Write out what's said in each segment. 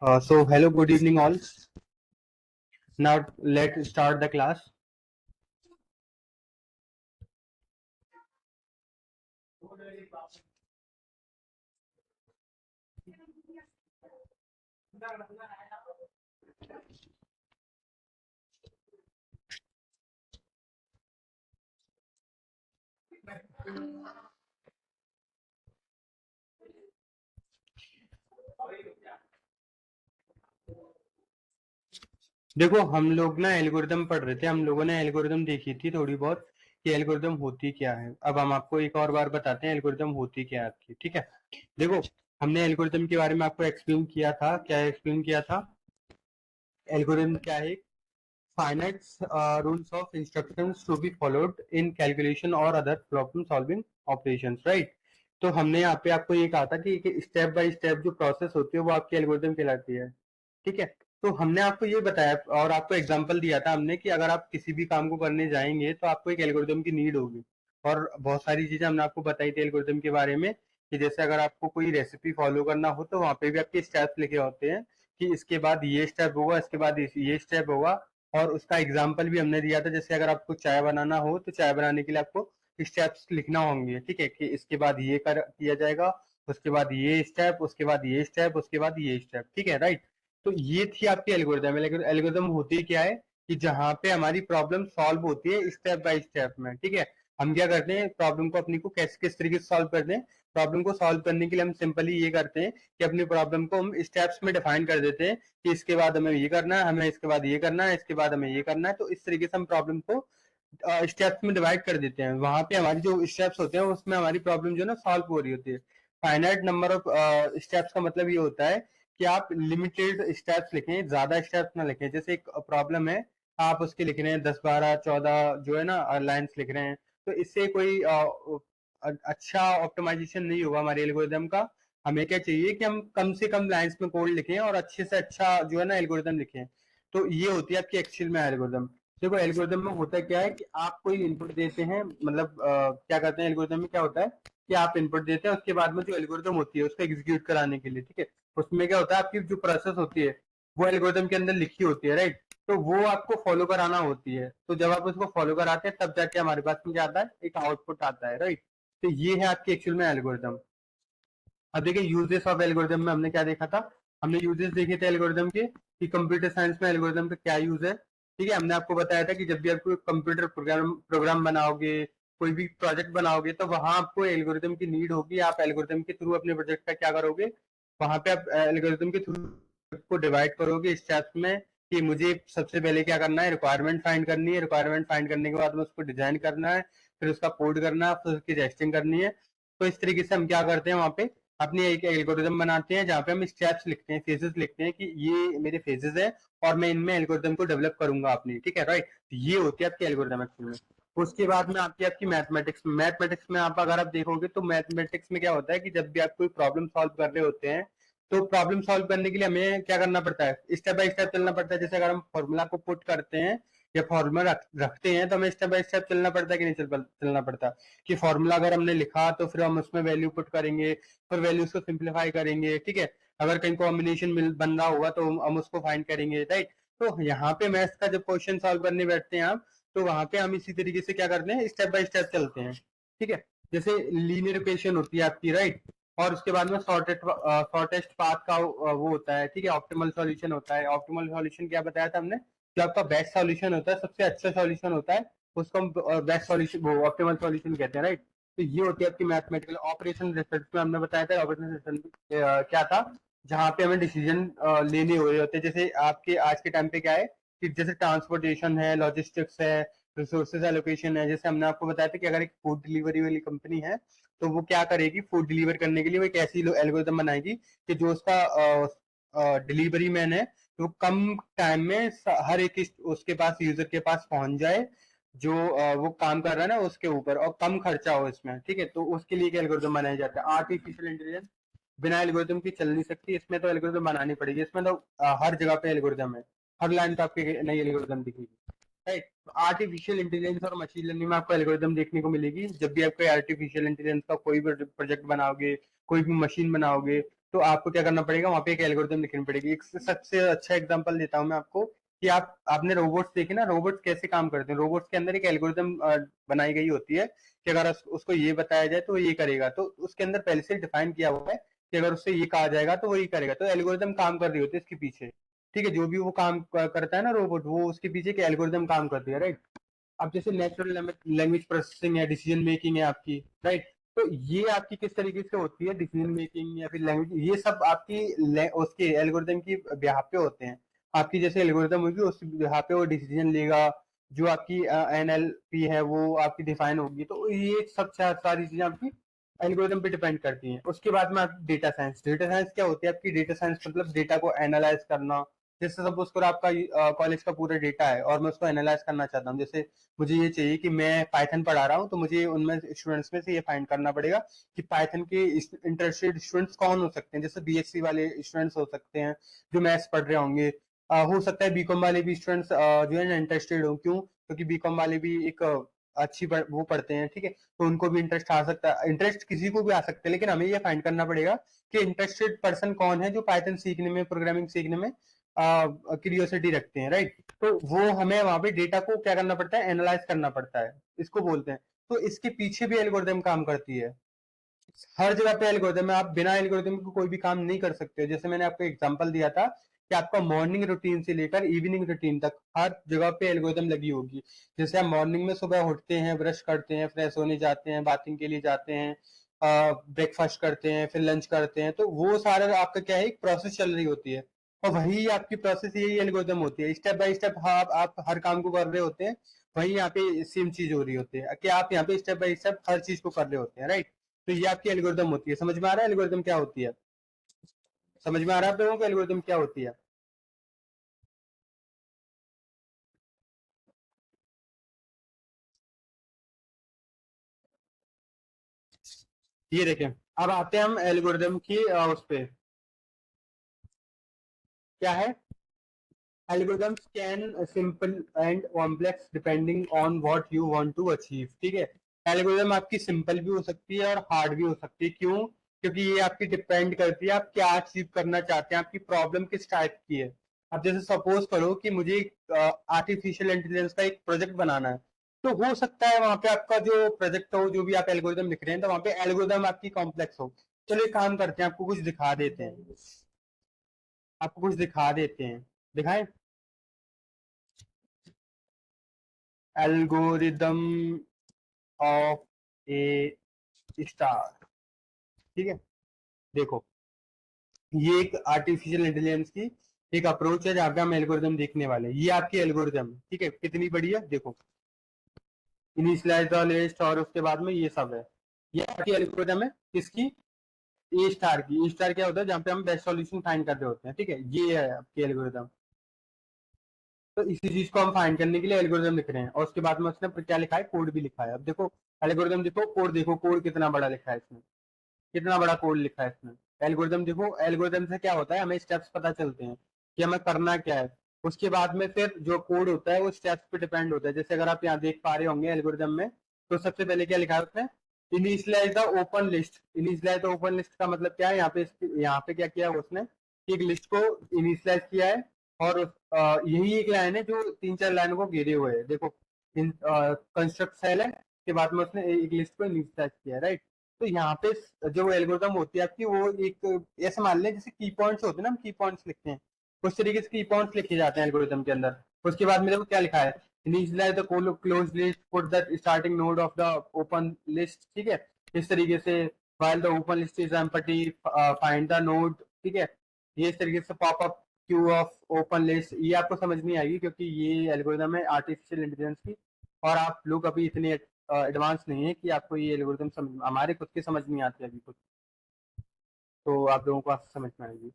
So hello, good evening all. Now let's start the class. देखो हम लोग ना एल्गोरिदम पढ़ रहे थे, हम लोगों ने एल्गोरिदम देखी थी थोड़ी बहुत कि एल्गोरिदम होती क्या है। अब हम आपको एक और बार बताते हैं एल्गोरिदम होती क्या है आपकी, ठीक है। देखो हमने एल्गोरिदम के बारे में आपको एक्सप्लेन किया था, क्या एक्सप्लेन किया था। एल्गोरिदम क्या है? Finite rules of instructions to be followed in calculation और other problem solving operations, right. तो हमने यहाँ पे आपको ये कहा था कि स्टेप बाय स्टेप जो प्रोसेस होती है वो आपकी एल्गोरिदम कहलाती है, ठीक है। तो हमने आपको ये बताया और आपको एग्जांपल दिया था हमने कि अगर आप किसी भी काम को करने जाएंगे तो आपको एक एल्गोरिदम की नीड होगी। और बहुत सारी चीजें हमने आपको बताई थी एल्गोरिदम के बारे में कि जैसे अगर आपको कोई रेसिपी फॉलो करना हो तो वहां पे भी आपके स्टेप्स लिखे होते हैं कि इसके बाद ये स्टेप होगा, इसके बाद ये स्टेप होगा। और उसका एग्जाम्पल भी हमने दिया था, जैसे अगर आपको चाय बनाना हो तो चाय बनाने के लिए आपको स्टेप्स लिखना होंगे, ठीक है, कि इसके बाद ये कर किया जाएगा, उसके बाद ये स्टेप, उसके बाद ये स्टेप, उसके बाद ये स्टेप, ठीक है, राइट। तो ये थी आपकी एल्गोरिदम। एल्गोरिदम होती क्या है कि जहां पे हमारी प्रॉब्लम सॉल्व होती है स्टेप बाय स्टेप में, ठीक है। हम क्या करते हैं, प्रॉब्लम को अपनी को कैसे किस तरीके से सॉल्व करते हैं। प्रॉब्लम को सॉल्व करने के लिए हम सिंपली ये करते हैं कि अपनी प्रॉब्लम को हम स्टेप्स में डिफाइन कर देते हैं कि इसके बाद हमें ये करना है, हमें इसके बाद ये करना है, इसके बाद हमें ये करना है। तो इस तरीके से हम प्रॉब्लम को स्टेप्स में डिवाइड कर देते हैं। वहां पे हमारी जो स्टेप्स होते हैं उसमें हमारी प्रॉब्लम जो है ना सॉल्व हो रही होती है। फाइनाइट नंबर ऑफ स्टेप्स का मतलब ये होता है कि आप लिमिटेड स्टेप्स लिखें, ज्यादा स्टेप्स ना लिखें। जैसे एक प्रॉब्लम है, आप उसके लिख रहे हैं 10 12 14 जो है ना लाइंस लिख रहे हैं, तो इससे कोई अच्छा ऑप्टिमाइजेशन नहीं होगा हमारे एल्गोरिदम का। हमें क्या चाहिए कि हम कम से कम लाइंस में कोड लिखें और अच्छे से अच्छा जो है ना एल्गोरिदम लिखें। तो ये होती है आपकी एक्चुअल में एल्गोरिदम। देखो एल्गोरिदम में होता क्या है कि आप कोई इनपुट देते हैं, मतलब क्या करते हैं एल्गोरिदम में क्या होता है कि आप इनपुट देते हैं, उसके बाद में जो एल्गोरिदम होती है उसको एग्जीक्यूट कराने के लिए, ठीक है, उसमें क्या होता है आपकी जो प्रोसेस होती है वो एल्गोरिदम के अंदर लिखी होती है, राइट। तो वो आपको फॉलो कराना होती है। तो जब आप उसको फॉलो कराते हैं तब जाके हमारे पास में क्या आता है, एक आउटपुट आता है, राइट। तो ये है आपकी एक्चुअल में एल्गोरिदम। अब देखिए यूजेस ऑफ एल्गोरिदम में हमने क्या देखा था। हमने यूजेस देखे थे एल्गोरिदम के कि कंप्यूटर साइंस में एल्गोरिदम का क्या यूज है, ठीक है। हमने आपको बताया था कि जब भी आप कोई कंप्यूटर प्रोग्राम बनाओगे, कोई भी प्रोजेक्ट बनाओगे, तो वहां आपको एल्गोरिदम की नीड होगी। आप एल्गोरिदम के थ्रू अपने प्रोजेक्ट का क्या करोगे, वहां पे आप एल्गोरिदम के थ्रू को डिवाइड करोगे स्टेप्स में कि मुझे सबसे पहले क्या करना है, रिक्वायरमेंट फाइंड करनी है, रिक्वायरमेंट फाइंड करने के बाद में उसको डिजाइन करना है, फिर उसका कोड करना है, फिर उसकी टेस्टिंग करनी है। तो इस तरीके से हम क्या करते हैं वहां पे अपनी एक एल्गोरिदम बनाते हैं जहाँ पे हम स्टेप्स लिखते हैं, फेजेस लिखते हैं कि ये मेरे फेजेस है और मैं इनमें एल्गोरिदम को डेवलप करूंगा अपनी, ठीक है, राइट। ये होती है आपकी एल्गोरिदम एक्चुअली में। उसके बाद में आपकी आपकी मैथमेटिक्स में आप अगर आप देखोगे तो मैथमेटिक्स में क्या होता है कि जब भी आप कोई प्रॉब्लम सॉल्व कर रहे होते हैं तो प्रॉब्लम सॉल्व करने के लिए हमें क्या करना पड़ता है, स्टेप बाय स्टेप चलना पड़ता है। जैसे अगर हम फॉर्मूला को पुट करते हैं या फॉर्मूला रखते हैं तो हमें स्टेप बाय स्टेप चलना पड़ता है कि नहीं चलना पड़ता। कि फॉर्मूला अगर हमने लिखा तो फिर हम उसमें वैल्यू पुट करेंगे, फिर वैल्यूज को सिंप्लीफाई करेंगे, ठीक है। अगर कहीं कॉम्बिनेशन बन रहा होगा तो हम उसको फाइंड करेंगे, राइट। तो यहाँ पे मैथ्स का जब क्वेश्चन सॉल्व करने बैठते हैं आप, तो वहां पे हम इसी तरीके से क्या करते हैं, स्टेप बाय स्टेप चलते हैं, ठीक है। जैसे लीनियर इक्वेशन होती है आपकी, राइट। और उसके बाद में शॉर्टेस्ट पाथ का वो होता है, ठीक है, ऑप्टिमल सॉल्यूशन होता है। ऑप्टिमल सॉल्यूशन क्या बताया था हमने, जो आपका बेस्ट सॉल्यूशन होता है, सबसे अच्छा सॉल्यूशन होता है, उसको हम बेस्ट सॉल्यूशन वो ऑप्टिमल सॉल्यूशन कहते हैं, राइट। तो ये होती है आपकी मैथमेटिकल ऑपरेशन रिसर्च में हमने बताया था। ऑपरेशन रिसर्च क्या था, जहाँ पे हमें डिसीजन लेने हो रहे होते हैं। जैसे आपके आज के टाइम पे क्या है कि जैसे ट्रांसपोर्टेशन है, लॉजिस्टिक्स है, रिसोर्सेज एलोकेशन है। जैसे हमने आपको बताया था कि अगर एक फूड डिलीवरी वाली कंपनी है तो वो क्या करेगी, फूड डिलीवर करने के लिए वो एक ऐसी एल्गोरिदम बनाएगी कि जो उसका डिलीवरी मैन है तो कम टाइम में हर एक उसके पास यूजर के पास पहुंच जाए जो वो काम कर रहा है ना उसके ऊपर, और कम खर्चा हो इसमें, ठीक है। तो उसके लिए एक एल्गोरिदम बनाया जाता है। आर्टिफिशियल इंटेलिजेंस बिना एल्गोरिदम की चल नहीं सकती, इसमें तो एल्गोरिदम बनानी पड़ेगी। इसमें तो हर जगह पे एल्गोरिदम है, हर लाइन पे आपके नई एल्गोरिदम दिखेगी, राइट। आर्टिफिशियल इंटेलिजेंस और मशीन लर्निंग में आपको एल्गोरिदम देखने को मिलेगी। जब भी आप कोई आर्टिफिशियल इंटेलिजेंस का कोई भी प्रोजेक्ट बनाओगे, कोई भी मशीन बनाओगे, तो आपको क्या करना पड़ेगा, वहां पे एक एल्गोरिदम लिखनी पड़ेगी। एक सबसे अच्छा एग्जांपल देता हूँ मैं आपको कि आपने रोबोट्स देखे ना, रोबोट्स कैसे काम करते हैं। रोबोट्स के अंदर एक एल्गोरिदम बनाई गई होती है कि अगर उसको ये बताया जाए तो वो ये करेगा, तो उसके अंदर पहले से डिफाइन किया हुआ है कि अगर उससे ये कहा जाएगा तो वो ये करेगा। तो एल्गोरिदम काम कर रही होती है इसके पीछे, ठीक है। जो भी वो काम करता है ना रोबोट, वो उसके पीछे एक एल्गोरिदम काम करती है, राइट। अब जैसे नेचुरल लैंग्वेज प्रोसेसिंग है, डिसीजन मेकिंग है आपकी, राइट। तो ये आपकी किस तरीके से होती है, डिसीजन मेकिंग या फिर लैंग्वेज, ये सब आपकी उसके एल्गोरिदम की बिहाफ पे होते हैं। आपकी जैसे एल्गोरिदम होगी उस बिहाफ पे वो डिसीजन लेगा। जो आपकी एनएलपी है वो आपकी डिफाइन होगी। तो ये सब सारी चीजें आपकी एल्गोरिदम पे डिपेंड करती हैं। उसके बाद में आपकी डेटा साइंस। डेटा साइंस क्या होती है आपकी, डेटा साइंस मतलब डेटा को एनालाइज करना। जैसे सपोज करो आपका कॉलेज का पूरा डेटा है और मैं उसको एनालाइज करना चाहता हूँ। जैसे मुझे ये चाहिए कि मैं पाइथन पढ़ा रहा हूँ, तो मुझे उनमें स्टूडेंट्स में से ये फाइंड करना पड़ेगा कि पाइथन के इंटरेस्टेड स्टूडेंट्स कौन हो सकते हैं। जैसे बीएससी वाले स्टूडेंट्स हो सकते हैं जो मैथ्स पढ़ रहे होंगे। हो सकता है बीकॉम वाले भी स्टूडेंट्स जो है ना इंटरेस्टेड हो। क्यों? क्योंकि बीकॉम वाले भी एक वो पढ़ते हैं, ठीक है। तो उनको भी इंटरेस्ट आ सकता है, इंटरेस्ट किसी को भी आ सकता है, लेकिन हमें ये फाइंड करना पड़ेगा कि इंटरेस्टेड पर्सन कौन है जो पाइथन सीखने में, प्रोग्रामिंग सीखने में क्यूरियोसिटी रखते हैं, राइट। तो वो हमें वहां पे डेटा को क्या करना पड़ता है, एनालाइज करना पड़ता है, इसको बोलते हैं। तो इसके पीछे भी एल्गोरिदम काम करती है। हर जगह पे एल्गोरिदम है, आप बिना एल्गोरिदम के कोई भी काम नहीं कर सकते। जैसे मैंने आपको एग्जांपल दिया था कि आपका मॉर्निंग रूटीन से लेकर इवनिंग रूटीन तक हर जगह पे एल्गोरिदम लगी होगी। जैसे हम मॉर्निंग में सुबह उठते हैं, ब्रश करते हैं, फ्रेश होने जाते हैं, बाथिंग के लिए जाते हैं, ब्रेकफास्ट करते हैं, फिर लंच करते हैं। तो वो सारा आपका क्या है, एक प्रोसेस चल रही होती है। और वही आपकी प्रोसेस, यही एल्गोरिदम होती है। स्टेप बाय स्टेप हाँ आप हर काम को कर रहे होते हैं, वही यहाँ पे सेम चीज हो रही होती है कि आप यहाँ पे स्टेप बाय स्टेप हर चीज को कर रहे होते हैं, राइट। तो ये आपकी एल्गोरिदम होती है। समझ में आ रहा है एल्गोरिदम क्या होती है? समझ में आ रहा है आप लोगों को एल्गोरिदम क्या होती है? ये देखें, अब आते हैं हम एल्गोरिदम की उस पे। क्या है? Algorithms can simple and complex depending on what you want to achieve, ठीक है। एल्गोरिदम आपकी सिंपल भी हो सकती है और हार्ड भी हो सकती है। क्यों? क्योंकि ये आपकी डिपेंड करती है आप क्या अचीव करना चाहते हैं, आपकी प्रॉब्लम किस टाइप की है। अब जैसे सपोज करो कि मुझे आर्टिफिशियल इंटेलिजेंस का एक प्रोजेक्ट बनाना है, तो हो सकता है वहां पे आपका जो प्रोजेक्ट हो, जो भी आप एल्गोरिदम लिख रहे हैं, तो वहां पे एल्गोरिदम आपकी कॉम्प्लेक्स हो। चलो एक काम करते हैं, आपको कुछ दिखा देते हैं। आपको कुछ दिखा देते हैं, दिखाएं। एल्गोरिदम ऑफ ए स्टार, ठीक है। देखो, ये एक आर्टिफिशियल इंटेलिजेंस की एक अप्रोच है जहां पे हम एल्गोरिदम देखने वाले हैं। ये आपकी एल्गोरिदम है, ठीक है। कितनी बड़ी है देखो, इनिशियलाइज द लिस्ट और उसके बाद में ये सब है। ये आपकी एल्गोरिदम है किसकी? ए स्टार की। ए स्टार क्या होता है, जहां पे हम बेस्ट सॉल्यूशन फाइंड कर रहे होते हैं, ठीक है। ये है आपकी एल्गोरिदम। तो इसी चीज को हम फाइंड करने के लिए एल्गोरिदम लिख रहे हैं, और उसके बाद में उसने क्या लिखा है, कोड भी लिखा है। अब देखो एल्गोरिदम देखो, कोड देखो, कोड कितना बड़ा लिखा है इसमें, कितना बड़ा कोड लिखा है इसमें। एल्गोरिदम देखो, एल्गोरिदम से क्या होता है, हमें स्टेप्स पता चलते हैं कि हमें करना क्या है। उसके बाद में फिर जो कोड होता है वो स्टेप्स पे डिपेंड होता है। जैसे अगर आप यहाँ देख पा रहे होंगे एल्गोरिदम में, तो सबसे पहले क्या लिखा है उसमें, initialise the open list. Initialise the open list का मतलब क्या है, यहाँ पे क्या किया उसने कि एक लिस्ट को इनिशियलाइज किया है। और यही एक लाइन है जो तीन चार लाइनों को घेरे हुए है। देखो, कंस्ट्रक्ट सेल है के बाद में उसने एक लिस्ट को इनिशियलाइज किया, राइट। तो यहाँ पे जो एल्गोरिदम होती है आपकी, वो एक ऐसे मान लें जैसे की पॉइंट्स होते हैं ना, हम की पॉइंट्स लिखते हैं, उस तरीके से की पॉइंट्स लिखे जाते हैं एल्गोरिदम के अंदर। उसके बाद में देखो क्या लिखा है, initialise the close list, put the starting node of the open list, ठीक है। इस तरीके से while the open list is empty, find the node, ठीक है। ये इस तरीके से pop up Q of open list, ये आपको समझ नहीं आएगी क्योंकि ये एल्गोरिदम है आर्टिफिशियल इंटेलिजेंस की, और आप लोग अभी इतने एडवांस नहीं है कि आपको ये एल्गोरिदम समझ, हमारे खुद के समझ नहीं आते अभी कुछ। तो आप लोगों को समझ में आएगी,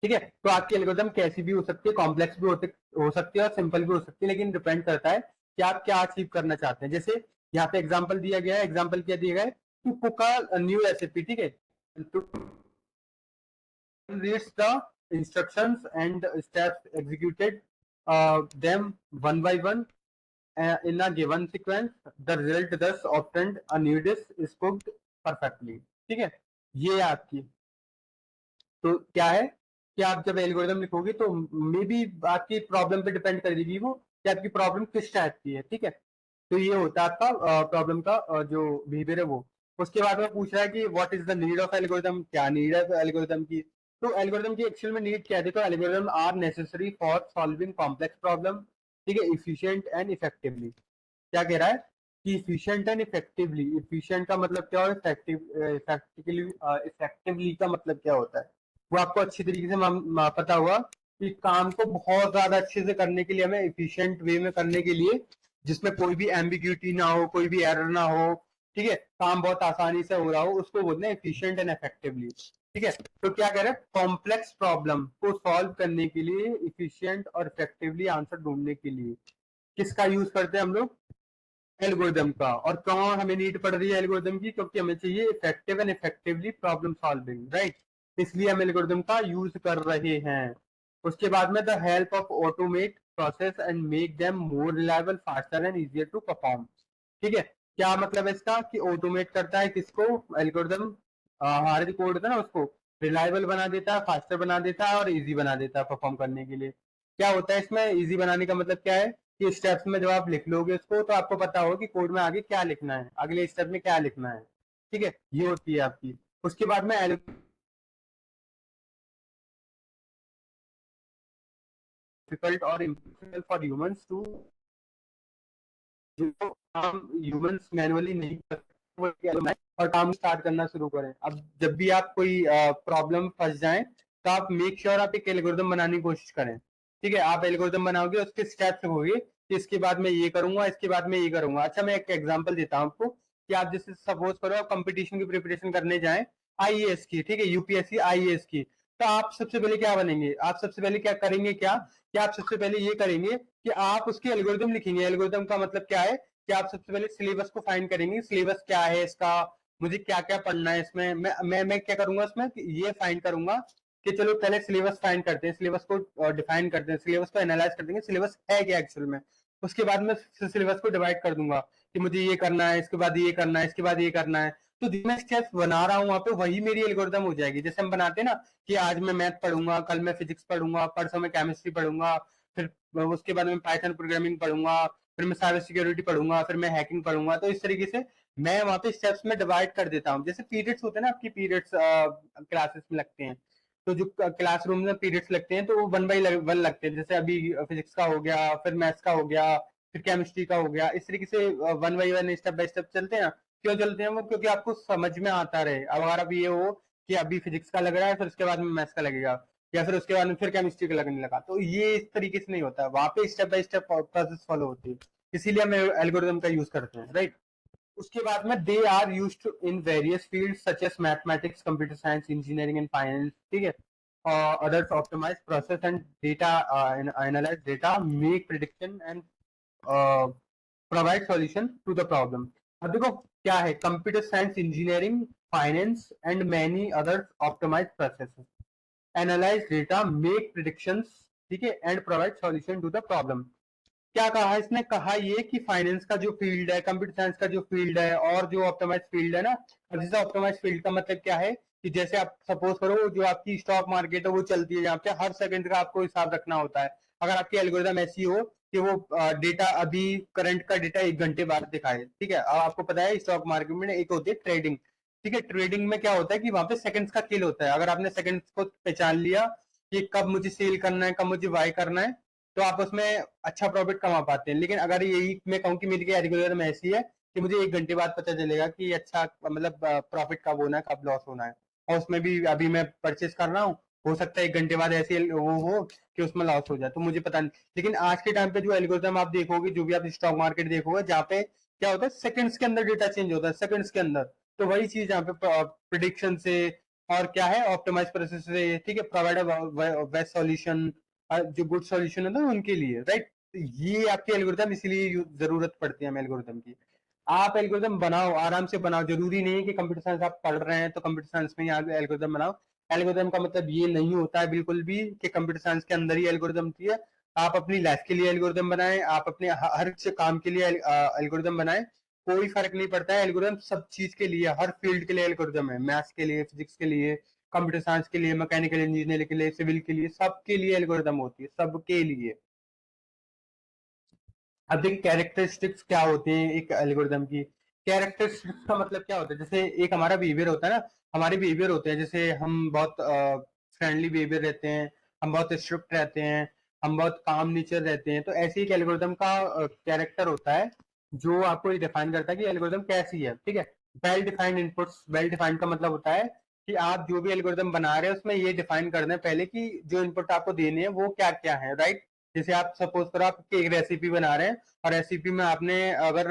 ठीक है। तो आपकी एल्गोरिदम कैसी भी हो सकती है, कॉम्प्लेक्स भी हो सकती है और सिंपल भी हो सकती है, लेकिन डिपेंड करता है कि आप क्या अचीव करना चाहते हैं। जैसे यहाँ पे एग्जाम्पल दिया गया है, एग्जाम्पल क्या दिया गया है, to cook a new recipe, ठीक है। To reads the instructions and steps executed them one by one in a given sequence. The result thus obtained a new dish is cooked perfectly. ठीक है, ये आपकी, तो क्या है कि आप जब एल्गोरिदम लिखोगे तो मे बी आपकी प्रॉब्लम पे डिपेंड करेगी वो कि आपकी प्रॉब्लम किस टाइप की है। ठीक है, तो ये होता है आपका प्रॉब्लम का जो बिहेवियर है वो। उसके बाद में पूछ रहा है कि what is the need of algorithm, क्या नीड है एल्गोरिदम की। तो एल्गोरिदम की एक्चुअल में नीड क्या है, देखो algorithm are necessary for solving complex problem. ठीक है, इफिशिएंट एंड इफेक्टिवली। क्या कह रहा है कि इफिशिएंट एंड इफेक्टिवली, इफिशिएंट का मतलब क्या होता है, इफेक्टिवली, इफेक्टिवली का मतलब क्या होता है वो आपको अच्छी तरीके से पता हुआ कि काम को बहुत ज्यादा अच्छे से करने के लिए, हमें इफिशिएंट वे में करने के लिए, जिसमें कोई भी एम्बिग्यूटी ना हो, कोई भी एरर ना हो, ठीक है, काम बहुत आसानी से हो रहा हो, उसको बोलते हैं एफिशिएंट एंड इफेक्टिवली। ठीक है, तो क्या कह रहे हैं, कॉम्प्लेक्स प्रॉब्लम को सॉल्व करने के लिए इफिशिएंट और इफेक्टिवली आंसर ढूंढने के लिए किसका यूज करते हैं हम लोग, एल्गोरिदम का। और क्यों हमें नीड पड़ रही है एल्गोरिदम की, क्योंकि हमें चाहिए effective and effectively problem solving, right, इसलिए हम एल्गोरिदम का यूज कर रहे हैं। उसके बाद में the help of automate process and make them more reliable, faster and easier to perform. ठीक है, क्या मतलब है इसका कि ऑटोमेट करता है किसको, एल्गोरिदम, हमारे जो कोड होता है ना उसको रिलायबल बना देता है, फास्टर बना देता है और इजी बना देता है परफॉर्म करने के लिए। क्या होता है इसमें इजी बनाने का मतलब क्या है कि स्टेप्स में जब आप लिख लोगे उसको तो आपको पता होगा कि कोड में आगे क्या लिखना है, अगले स्टेप में क्या लिखना है। ठीक है, ये होती है आपकी। उसके बाद में डिफिकल्ट और इम्पॉसिबल फॉर ह्यूमंस टू, जो काम ह्यूमंस मैनुअली नहीं कर सकते वो और काम स्टार्ट करना शुरू करें। अब जब भी आप कोई प्रॉब्लम फंस जाए तो आप मेक श्योर आप एक एल्गोरिदम बनाने की कोशिश करें। ठीक है, आप एल्गोरिदम बनाओगे उसके स्टेप्स होंगे कि इसके बाद मैं ये करूंगा, इसके बाद मैं ये करूंगा। अच्छा, मैं एक एग्जांपल देता हूँ आपको कि आप जैसे सपोज करो आप कंपटीशन की प्रिपरेशन करने जाएं, आईएएस की, ठीक है, यूपीएससी आईएएस की, तो आप सबसे पहले क्या बनेंगे, आप सबसे पहले क्या करेंगे, क्या कि आप सबसे पहले ये करेंगे कि आप उसके एल्गोरिदम लिखेंगे। एल्गोरिदम का मतलब क्या है कि आप सबसे पहले सिलेबस को फाइंड करेंगे, सिलेबस क्या है इसका, मुझे क्या क्या पढ़ना है इसमें। मैं क्या करूंगा इसमें ये फाइंड करूंगा कि चलो पहले सिलेबस फाइंड करते हैं, सिलेबस को डिफाइन करते हैं, सिलेबस को एनालाइज कर देंगे, सिलेबस है क्या एक्चुअल में। उसके बाद में सिलेबस को डिवाइड कर दूंगा कि मुझे ये करना है, इसके बाद ये करना है, इसके बाद ये करना है। तो जो मैं स्टेप्स बना रहा हूँ वहां पे वही मेरी एल्गोरिदम हो जाएगी। जैसे हम बनाते हैं ना कि आज मैं मैथ पढ़ूंगा, कल मैं फिजिक्स पढ़ूंगा, परसों मैं केमिस्ट्री पढ़ूंगा, फिर उसके बाद मैं पाइथन प्रोग्रामिंग पढ़ूंगा, फिर मैं साइबर सिक्योरिटी पढ़ूंगा, फिर मैं हैकिंग पढ़ूंगा। तो इस तरीके से मैं वहां पे स्टेप्स में डिवाइड कर देता हूँ। जैसे पीरियड्स होते हैं ना, आपकी पीरियड्स क्लासेस में लगते हैं, तो जो क्लासरूम में पीरियड्स लगते हैं तो वो 1 by 1 लगते हैं। जैसे अभी फिजिक्स का हो गया, फिर मैथ्स का हो गया, फिर केमिस्ट्री का हो गया, इस तरीके से 1 by 1 स्टेप बाय स्टेप चलते हैं ना। क्यों चलते हैं वो, क्योंकि आपको समझ में आता रहे। अब अगर अब ये हो कि अभी फिजिक्स का लग रहा है, फिर उसके बाद में मैथ्स का लगेगा, या फिर उसके बाद में फिर केमिस्ट्री का लगने लगा, तो ये इस तरीके से नहीं होता, वहां पे step by step process follow होती है। इसीलिए हम एल्गोरिदम का यूज करते हैं, राइट। उसके बाद में they are used in various field such as mathematics, computer science, engineering and finance. ठीक है, others optimize process and data, analyze data, make prediction and provide solution to the problem. अब देखो क्या है, computer science, engineering, finance and many other optimize process, analyze data, make predictions, ठीक है, and provide solution to the problem. क्या कहा इसने, कहा ये कि फाइनेंस का जो फील्ड है, कंप्यूटर साइंस का जो फील्ड है, और जो ऑप्टिमाइज फील्ड है ना, अब जैसे ऑप्टिमाइज फील्ड का मतलब क्या है कि जैसे आप सपोज करो जो आपकी स्टॉक मार्केट है वो चलती है, जहाँ पे हर सेकंड का आपको हिसाब रखना होता है। अगर आपकी एल्गोरिदम ऐसी हो कि वो डेटा अभी करंट का डेटा 1 घंटे बाद दिखाए, ठीक है। अब आपको पता है स्टॉक मार्केट में एक होती है ट्रेडिंग, ठीक है, ट्रेडिंग में क्या होता है कि वहां पे सेकंड्स का खेल होता है। अगर आपने सेकंड्स को पहचान लिया कि कब मुझे सेल करना है, कब मुझे बाय करना है, तो आप उसमें अच्छा प्रॉफिट कमा पाते हैं। लेकिन अगर यही मैं कहूँ कि मेरी एल्गोरिथम ऐसी है कि मुझे 1 घंटे बाद पता चलेगा कि अच्छा मतलब प्रॉफिट कब होना है, कब लॉस होना है, और उसमें भी अभी मैं परचेस कर रहा हूँ, हो सकता है 1 घंटे बाद ऐसे वो हो कि उसमें लॉस हो जाए, तो मुझे पता नहीं। लेकिन आज के टाइम पे जो एल्गोरिथम आप देखोगे, जो भी आप स्टॉक मार्केट देखोगे, जहाँ पे क्या होता है सेकंड्स के अंदर डेटा चेंज होता है, सेकंड्स के अंदर। तो वही चीज यहाँ पे प्रिडिक्शन से और क्या है ऑप्टिमाइज प्रोसेस से, ठीक है, प्रोवाइड बेस्ट सॉल्यूशन, जो गुड सॉल्यूशन होता है उनके लिए, राइट। ये आपके एल्गोरिथम इसीलिए जरूरत पड़ती है हमें एल्गोरिथम की। आप एल्गोरिथम बनाओ, आराम से बनाओ, जरूरी नहीं है कि कंप्यूटर साइंस आप पढ़ रहे हैं तो कंप्यूटर साइंस में ही आप एल्गोरिथम बनाओ। एल्गोरिथम का मतलब ये नहीं होता है बिल्कुल भी कि कंप्यूटर साइंस के अंदर ही एल्गोरिथम चाहिए। आप अपनी लाइफ के लिए एल्गोरिथम बनाएं, आप अपने हर काम के लिए एल्गोरिथम बनाएं, कोई फर्क नहीं पड़ता है, एल्गोरिदम सब चीज के लिए, हर फील्ड के लिए एल्गोरिदम है, मैथ्स के लिए, फिजिक्स के लिए, कंप्यूटर साइंस के लिए, मैकेनिकल इंजीनियरिंग के लिए, सिविल के लिए, सबके लिए एल्गोरिदम होती है, सबके लिए। अब देखिए कैरेक्टरिस्टिक्स क्या होते हैं एक एल्गोरिदम की। कैरेक्टरिस्टिक्स का मतलब क्या होता है, जैसे एक हमारा बिहेवियर होता है ना, हमारे बिहेवियर होते हैं, जैसे हम बहुत फ्रेंडली बिहेवियर रहते हैं, हम बहुत स्ट्रिक्ट रहते हैं, हम बहुत काम नेचर रहते हैं, तो ऐसे ही एक एल्गोरिदम का कैरेक्टर होता है जो आपको ये डिफाइन करता है कि एल्गोरिदम कैसी है, ठीक है। Well defined inputs, well defined का मतलब होता है कि आप जो भी एल्गोरिदम बना रहे हैं उसमें ये डिफाइन कर दें पहले कि जो इनपुट आपको देने हैं वो क्या क्या है, राइट। जैसे आप सपोज करो आप एक रेसिपी बना रहे हैं और रेसिपी में आपने अगर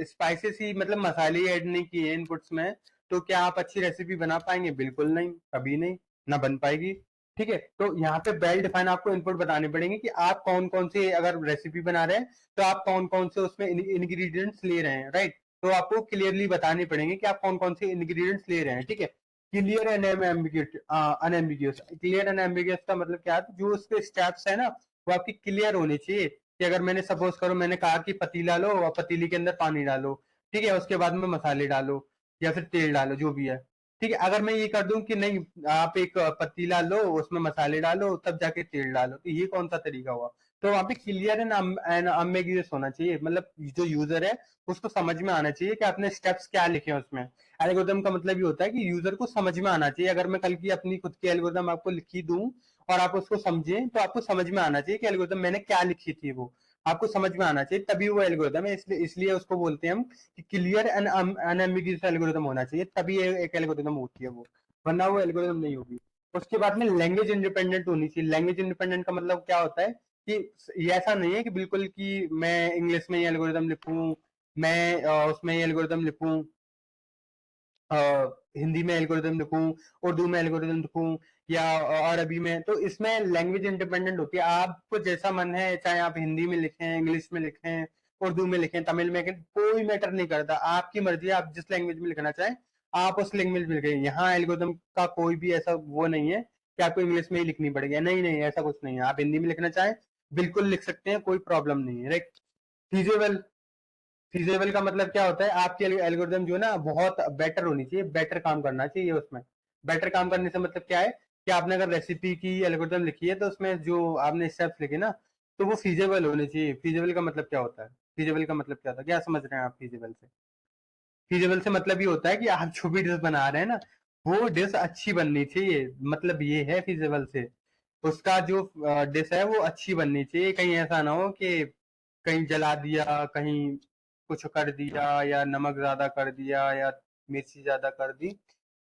स्पाइसेस ही मतलब मसाले ही ऐड नहीं किए इनपुट्स में, तो क्या आप अच्छी रेसिपी बना पाएंगे? बिल्कुल नहीं, कभी नहीं, ना बन पाएगी। ठीक है, तो यहाँ पे वेल डिफाइन आपको इनपुट बताने पड़ेंगे कि आप कौन कौन से, अगर रेसिपी बना रहे हैं तो आप कौन कौन से उसमें इंग्रेडिएंट्स ले रहे हैं, राइट। तो आपको क्लियरली बताने पड़ेंगे कि आप कौन कौन से इंग्रेडिएंट्स ले रहे हैं, ठीक है। Clear and unambiguous, clear and ambiguous का मतलब क्या है, जो उसके स्टेप्स है ना वो आपकी क्लियर होनी चाहिए। कि अगर मैंने सपोज करो मैंने कहा कि पतीला लो और पतीली के अंदर पानी डालो, ठीक है, उसके बाद में मसाले डालो या फिर तेल डालो, जो भी है, ठीक है। अगर मैं ये कर दूं कि नहीं, आप एक पतीला लो उसमें मसाले डालो तब जाके तेल डालो, तो ये कौन सा तरीका हुआ? तो वहां पे क्लियर एंड अम्बिगियस होना चाहिए, मतलब जो यूजर है उसको समझ में आना चाहिए कि आपने स्टेप्स क्या लिखे हैं उसमें। एल्गोरिथम का मतलब ये होता है कि यूजर को समझ में आना चाहिए। अगर मैं कल की अपनी खुद की एल्गोरिथम आपको लिखी दूं और आप उसको समझें, तो आपको समझ में आना चाहिए कि एल्गोरिथम मैंने क्या लिखी थी, वो आपको समझ में आना चाहिए, तभी वो एल्गोरिथम है। इसलिए इसलिए उसको बोलते हैं हम कि क्लियर एंड अनएम्बिगियस एल्गोरिथम होना चाहिए, तभी एक एल्गोरिथम होती है वो, वरना वो एल्गोरिथम नहीं होगी। उसके बाद में लैंग्वेज इंडिपेंडेंट होनी चाहिए। लैंग्वेज इंडिपेंडेंट का मतलब क्या होता है कि ये ऐसा नहीं है कि बिल्कुल कि मैं इंग्लिश में ये एल्गोरिथम लिखूं, मैं उसमें ये एल्गोरिथम लिखूं, हिंदी में एल्गोरिदम लिखूं, उर्दू में एल्गोरिदम लिखूं, या अरबी में, तो इसमें लैंग्वेज इंडिपेंडेंट होती है। आपको जैसा मन है, चाहे आप हिंदी में लिखें, इंग्लिश में लिखें, उर्दू में लिखें, तमिल में लिखें, कोई मैटर नहीं करता, आपकी मर्जी है, आप जिस लैंग्वेज में लिखना चाहें आप उस लैंग्वेज में लिखें। यहाँ एल्गोरिदम का कोई भी ऐसा वो नहीं है कि आपको इंग्लिश में ही लिखनी पड़ेगी, नहीं नहीं, ऐसा कुछ नहीं है। आप हिंदी में लिखना चाहें बिल्कुल लिख सकते हैं, कोई प्रॉब्लम नहीं है, राइट। फीजेबल, फीजेबल का मतलब क्या होता है, आपकी एल्गोरिदम जो है ना बहुत बेटर होनी चाहिए, बेटर काम करना चाहिए उसमें। बेटर काम करने से मतलब क्या है कि आपने अगर रेसिपी की एल्गोरिदम लिखी है तो उसमें जो आपने स्टेप्स लिखे ना, तो वो फीजेबल होने चाहिए। फीजेबल का मतलब क्या होता है, फीजेबल का मतलब क्या होता है, क्या समझ रहे हैं आप फीजेबल से? फीजेबल से मतलब ये होता है कि आप जो भी डिश बना रहे हैं ना, वो डिश अच्छी बननी चाहिए, मतलब ये है फीजेबल से। उसका जो डिश है वो अच्छी बननी चाहिए, कहीं ऐसा ना हो कि कहीं जला दिया, कहीं कुछ कर दिया, या नमक ज्यादा कर दिया, या मिर्ची ज्यादा कर दी,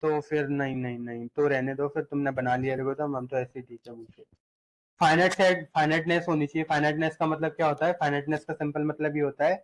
तो फिर नहीं नहीं नहीं, तो रहने दो, फिर तुमने बना लिया एल्गोरिथम, हम तो ऐसे ही ठीक है मुझे। फाइनाइटनेस होनी चाहिए। फाइनाइटनेस का मतलब क्या होता है, फाइनाइटनेस का सिंपल मतलब ये होता है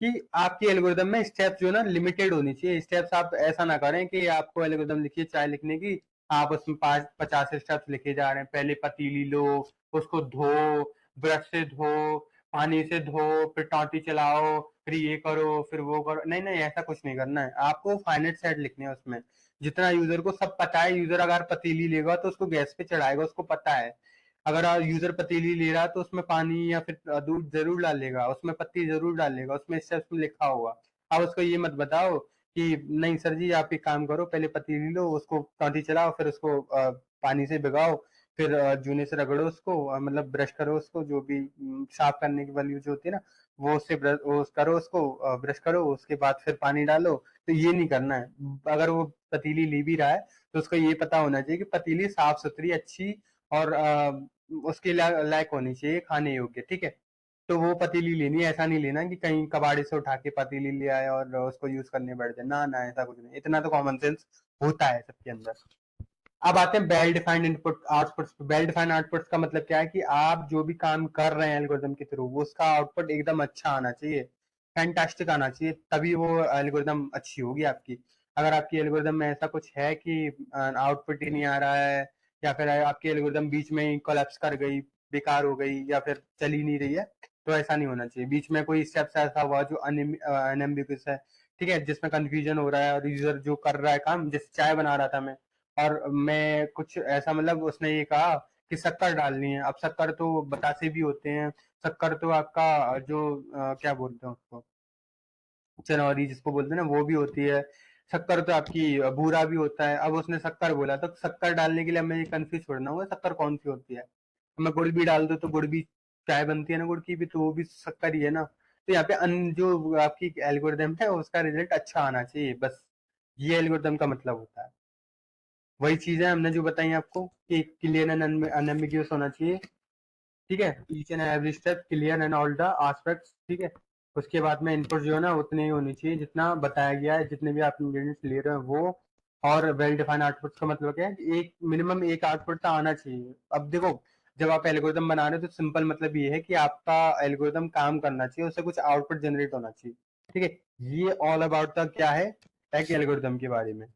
कि आपकी एल्गोरिदम में स्टेप्स जो है ना लिमिटेड होनी चाहिए। स्टेप्स आप ऐसा ना करें कि आपको एल्गोरिदम लिखिए चाय लिखने की, आप उसमें 50 स्टेप्स लिखे जा रहे हैं। पहले पतीली लो, उसको धो, ब्रश से धो, पानी से धो, फिर टॉटी चलाओ, फिर ये करो, फिर वो करो, नहीं नहीं, ऐसा कुछ नहीं करना है। आपको फाइनाइट सेट लिखने हैं उसमें, जितना यूजर को सब पता है। यूजर अगर पतीली लेगा तो उसको गैस पे चढ़ाएगा, उसको पता है। अगर यूजर पतीली ले रहा है तो उसमें पानी या फिर दूध जरूर डालेगा, उसमें पत्ती जरूर डालेगा, उसमें स्टेप्स में लिखा होगा। अब उसको ये मत बताओ कि नहीं सर जी आप एक काम करो, पहले पतीली लो, उसको कांटी चलाओ, फिर उसको पानी से भिगाओ, फिर जूने से रगड़ो उसको, मतलब ब्रश करो उसको, जो भी साफ करने की वाली जो होती है ना, वो उससे ब्रश वो करो, उसको ब्रश करो, उसके बाद फिर पानी डालो। तो ये नहीं करना है। अगर वो पतीली ले भी रहा है तो उसको ये पता होना चाहिए कि पतीली साफ सुथरी अच्छी और उसके लायक होनी चाहिए, खाने योग्य, ठीक है। तो वो पतीली लेनी है, ऐसा नहीं लेना कि कहीं कबाड़ी से उठा के पतीली ले आए और उसको यूज करने बैठ जाए, ना ना, ऐसा कुछ नहीं, इतना तो कॉमन सेंस होता है सबके अंदर। अब आते हैं well defined input outputs. Well defined outputs का मतलब क्या है कि आप जो भी काम कर रहे हैं एल्गोरिदम के थ्रू, वो उसका आउटपुट एकदम अच्छा आना चाहिए, फैंटास्टिक आना चाहिए, तभी वो एल्गोरिदम अच्छी होगी आपकी। अगर आपकी एल्गोरिदम में ऐसा कुछ है कि आउटपुट ही नहीं आ रहा है, या फिर आपकी एल्गोरिदम बीच में ही कोलैप्स कर गई, बेकार हो गई, या फिर चल ही नहीं रही है, तो ऐसा नहीं होना चाहिए। बीच में कोई स्टेप्स ऐसा हुआ जो अनएम्बिगस है, ठीक है, जिसमें कंफ्यूजन हो रहा है, और यूजर जो कर रहा है काम, जैसे चाय बना रहा था मैं, और मैं कुछ ऐसा, मतलब उसने ये कहा कि शक्कर डालनी है। अब शक्कर तो बतासे भी होते हैं, शक्कर तो आपका जो क्या बोलते हैं उसको, चनौरी जिसको बोलते हैं ना, वो भी होती है। शक्कर तो आपकी बूरा भी होता है। अब उसने शक्कर बोला तो शक्कर डालने के लिए मैं ये कंफ्यूज छोड़ना होगा शक्कर कौन सी होती है। मैं गुड़ भी डाल दूं तो गुड़ भी, चाय बनती है ना गुड़ की भी, तो वो भी शक्कर ही है ना। तो यहाँ पे जो आपकी एल्गोरिदम है उसका रिजल्ट अच्छा आना चाहिए, बस ये एल्गोरिदम का मतलब होता है। वही चीजें हमने जो बताई आपको कि क्लियर एंड अनएम्बिगुअस होना चाहिए, ठीक है। Each and every step clear and all the aspects, ठीक है। उसके बाद में इनपुट जो है ना उतनी ही होनी चाहिए जितना बताया गया है, जितने भी आप इंग्रेडिएंट्स ले रहे हैं वो। और वेल डिफाइंड आउटपुट का मतलब क्या है कि एक मिनिमम एक आउटपुट तो आना चाहिए। अब देखो, जब आप एल्गोरिदम बना रहे हो तो सिंपल मतलब ये है कि आपका एल्गोरिदम काम करना चाहिए, उससे कुछ आउटपुट जनरेट होना चाहिए, ठीक है। ये ऑल अबाउट द क्या है, एक एल्गोरिदम के बारे में,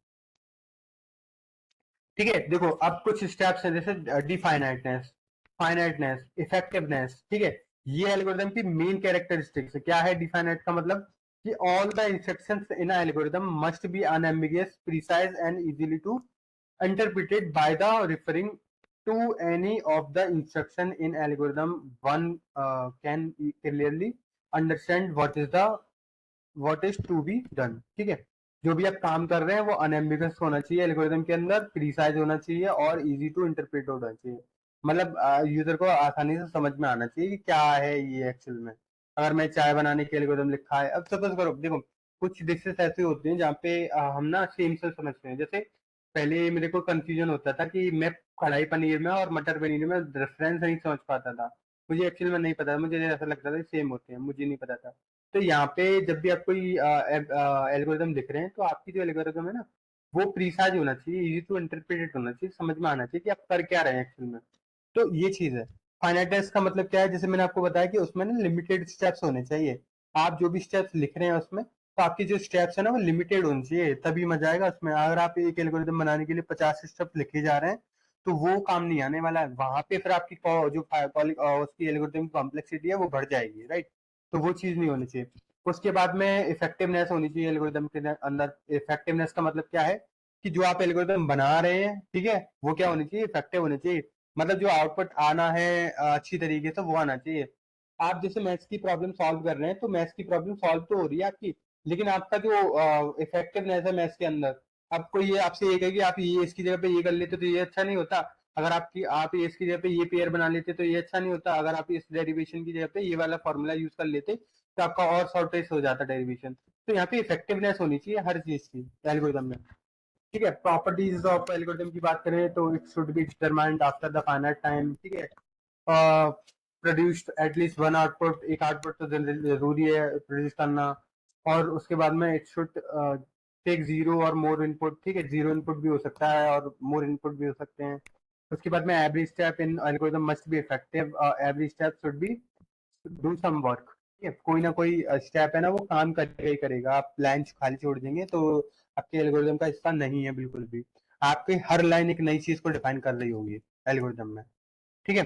ठीक है। देखो अब कुछ स्टेप्स हैं, जैसे डिफाइनाइटनेस, फाइनाइटनेस, इफेक्टिवनेस, ठीक है। ये एल्गोरिदम की मेन कैरेक्टरिस्टिक्स है। क्या है डिफाइनाइट का मतलब कि all the instructions in algorithm must be unambiguous, precise and easily to interpreted by the referring to any of the instruction in algorithm. One can clearly understand what is to be done, ठीक है। जो भी आप काम कर रहे हैं वो अनएम्बिगस होना चाहिए एल्गोरिदम के अंदर, प्रीसाइज होना चाहिए और इजी टू इंटरप्रेट होना चाहिए। मतलब यूजर को आसानी से समझ में आना चाहिए कि क्या है ये एक्चुअल में। अगर मैं चाय बनाने के एल्गोरिदम लिखा है, अब सपोज करो देखो, कुछ डिशेस ऐसी होती हैं जहाँ पे हम ना सेम से समझते हैं। जैसे पहले मेरे को कंफ्यूजन होता था कि मैं कढ़ाई पनीर में और मटर पनीर में डिफरेंस नहीं समझ पाता था। मुझे एक्चुअल में नहीं पता था, मुझे ऐसा लगता था सेम होते हैं, मुझे नहीं पता था। तो यहाँ पे जब भी आप कोई एल्गोरिदम लिख रहे हैं तो आपकी जो एल्गोरिदम है ना वो प्रीसाइज होना चाहिए, इजी टू इंटरप्रेट होना चाहिए, समझ में आना चाहिए कि आप कर क्या रहे हैं एक्चुअल में। तो ये चीज है। फाइनाइटनेस का मतलब क्या है, जैसे मैंने आपको बताया कि उसमें ना लिमिटेड स्टेप्स होने चाहिए। आप जो भी स्टेप्स लिख रहे हैं उसमें, तो आपकी जो स्टेप्स है ना वो लिमिटेड होनी चाहिए, तभी मजा आएगा उसमें। अगर आप एक एल्गोरिदम बनाने के लिए 50 स्टेप लिखे जा रहे हैं तो वो काम नहीं आने वाला है वहां पे। फिर आपकी उसकी एल्गोरिदम की कॉम्प्लेक्सिटी है वो बढ़ जाएगी, राइट। तो वो चीज नहीं होनी चाहिए। उसके बाद में इफेक्टिवनेस होनी चाहिए एल्गोरिदम के अंदर। इफेक्टिवनेस का मतलब क्या है कि जो आप एल्गोरिदम बना रहे हैं, ठीक है, वो क्या होनी चाहिए, इफेक्टिव होनी चाहिए। मतलब जो आउटपुट आना है अच्छी तरीके से वो आना चाहिए। आप जैसे मैथ्स की प्रॉब्लम सॉल्व कर रहे हैं तो मैथ्स की प्रॉब्लम सॉल्व तो हो रही है आपकी, लेकिन आपका जो इफेक्टिवनेस है मैथ्स के अंदर, अब कोई ये आपसे ये कहे कि आप ये इसकी जगह पे ये कर लेते तो ये अच्छा नहीं होता। अगर आप ये इसकी जगह पे ये पेयर बना लेते तो ये अच्छा नहीं होता। अगर आप इस डेरिवेशन की जगह पे ये वाला फॉर्मूला यूज कर लेते तो आपका और शॉर्टेज हो जाता डेरिवेशन। तो यहाँ पे इफेक्टिवनेस होनी चाहिए हर चीज की एल्गोरिदम में, ठीक है। प्रॉपर्टीज ऑफ एल्गोरिथम की बात करें तो it should be determined after the finite time, ठीक है। प्रोड्यूस्ड एटलीस्ट वन आउटपुट, एक आउटपुट तो जरूरी है प्रोड्यूस करना। और उसके बाद में इट शुड टेक जीरो और मोर इनपुट, ठीक है। जीरो इनपुट भी हो सकता है और मोर इनपुट भी हो सकते हैं। उसके बाद में every step in algorithm must be effective, every step should be do some work, ठीक है। कोई ना कोई स्टेप है ना वो काम करेगा ही करेगा। आप लाइन खाली छोड़ देंगे तो आपके एल्गोरिदम का हिस्सा नहीं है बिल्कुल भी। आपकी हर लाइन एक नई चीज को डिफाइन कर रही होगी एल्गोरिदम में, ठीक है।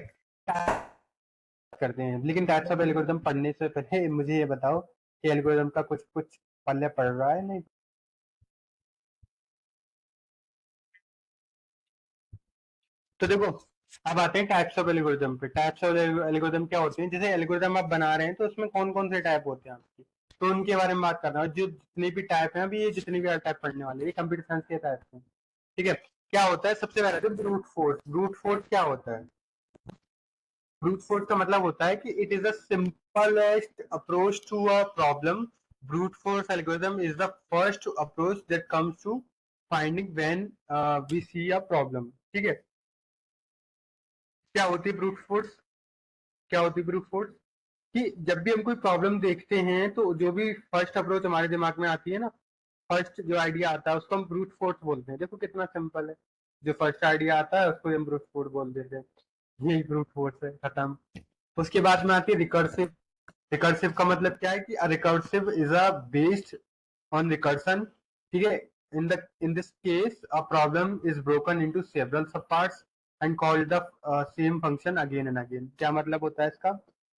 करते हैं, लेकिन टाइप्स ऑफ एल्गोरिदम पढ़ने से पहले मुझे ये बताओ कि एल्गोरिदम का कुछ कुछ पल्ले पड़ रहा है नहीं। तो देखो, अब आते हैं टाइप्स ऑफ एल्गोरिदम पे। टाइप्स ऑफ एल्गोरिदम क्या होते हैं, जैसे एल्गोरिदम आप बना रहे हैं तो उसमें कौन कौन से टाइप होते हैं आपकी, तो उनके बारे में बात कर रहा हूँ। जो जितने भी टाइप हैं, अभी ये जितने भी टाइप पढ़ने वाले हैं कंप्यूटर साइंस के टाइप हैं, ठीक है। क्या होता है, सबसे पहले तो ब्रूट फोर्स। ब्रूट फोर्स क्या होता है, ब्रूट फोर्स का मतलब होता है कि it is the simplest approach to a problem. Brute force algorithm is the first approach that comes to finding when we see a problem, ठीक है। क्या होती है ब्रूट फोर्स, क्या होती है ब्रूट फोर्स, कि जब भी हम कोई प्रॉब्लम देखते हैं तो जो भी फर्स्ट अप्रोच हमारे दिमाग में आती है ना, फर्स्ट जो आइडिया आता है उसको हम ब्रूट फोर्स बोलते हैं। देखो कितना सिंपल है, जो फर्स्ट आइडिया आता है उसको हम ब्रूट फोर्स बोल देते हैं। यही ब्रूट फोर्स है, खत्म। उसके बाद में आती है रिकर्सिव। रिकर्सिव का मतलब क्या है कि recursive is a based on recursion, ठीक है। In this case a problem is broken into several sub parts and called the same function again and again. क्या मतलब होता है इसका,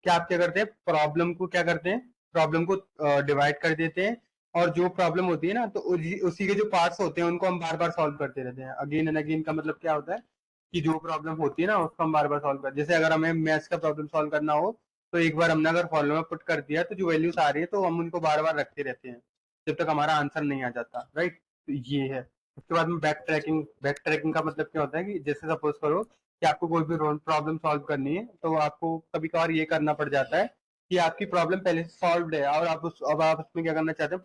क्या आप क्या करते हैं, प्रॉब्लम को क्या करते हैं, प्रॉब्लम को डिवाइड कर देते हैं, और जो प्रॉब्लम होती है ना तो उसी के जो पार्ट्स होते हैं उनको हम बार बार सॉल्व करते रहते हैं। अगेन एंड अगेन का मतलब क्या होता है कि जो प्रॉब्लम होती है ना उसको हम बार बार सॉल्व कर, जैसे अगर हमें मैथ्स का प्रॉब्लम सॉल्व करना हो तो एक बार हमने अगर फॉलो में पुट कर दिया तो जो वैल्यूज आ रही है तो हम उनको बार बार रखते रहते हैं जब तक हमारा आंसर नहीं आ जाता, राइट। तो ये है। उसके बाद में बैक ट्रैकिंग का मतलब क्या होता है कि जैसे सपोज करो कि आपको कोई भी प्रॉब्लम सॉल्व करनी है तो आपको कभी कभार ये करना पड़ जाता है कि आपकी प्रॉब्लम पहले से सॉल्व है और अब आप उसमें क्या करना चाहते हैं,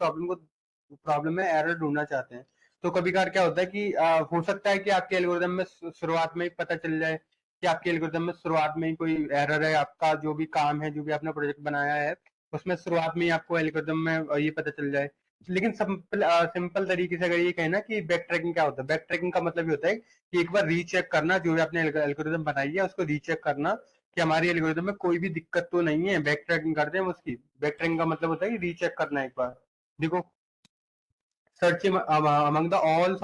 प्रॉब्लम में एरर ढूंढना चाहते हैं। तो कभी कभार क्या होता है कि हो सकता है कि आपके एल्गोरिदम में शुरुआत में ही पता चल जाए कि आपके एल्गोरिदम में शुरुआत में ही कोई एरर है, आपका जो भी काम है, जो भी आपने प्रोजेक्ट बनाया है, उसमें शुरुआत में ही आपको एल्गोरिदम में ये पता चल जाए। लेकिन सिंपल तरीके से अगर ये कहना कि बैक ट्रैकिंग क्या होता है, बैक ट्रैकिंग का मतलब ये होता है कि एक बार रीचेक करना, जो भी आपने एल्गोरिदम बनाई है उसको रीचेक करना कि हमारी एल्गोरिदम में कोई भी दिक्कत तो नहीं है। बैक ट्रैकिंग करते हैं उसकी। बैक ट्रैकिंग का मतलब होता है कि रीचेक करना एक बार। देखो, searching among the all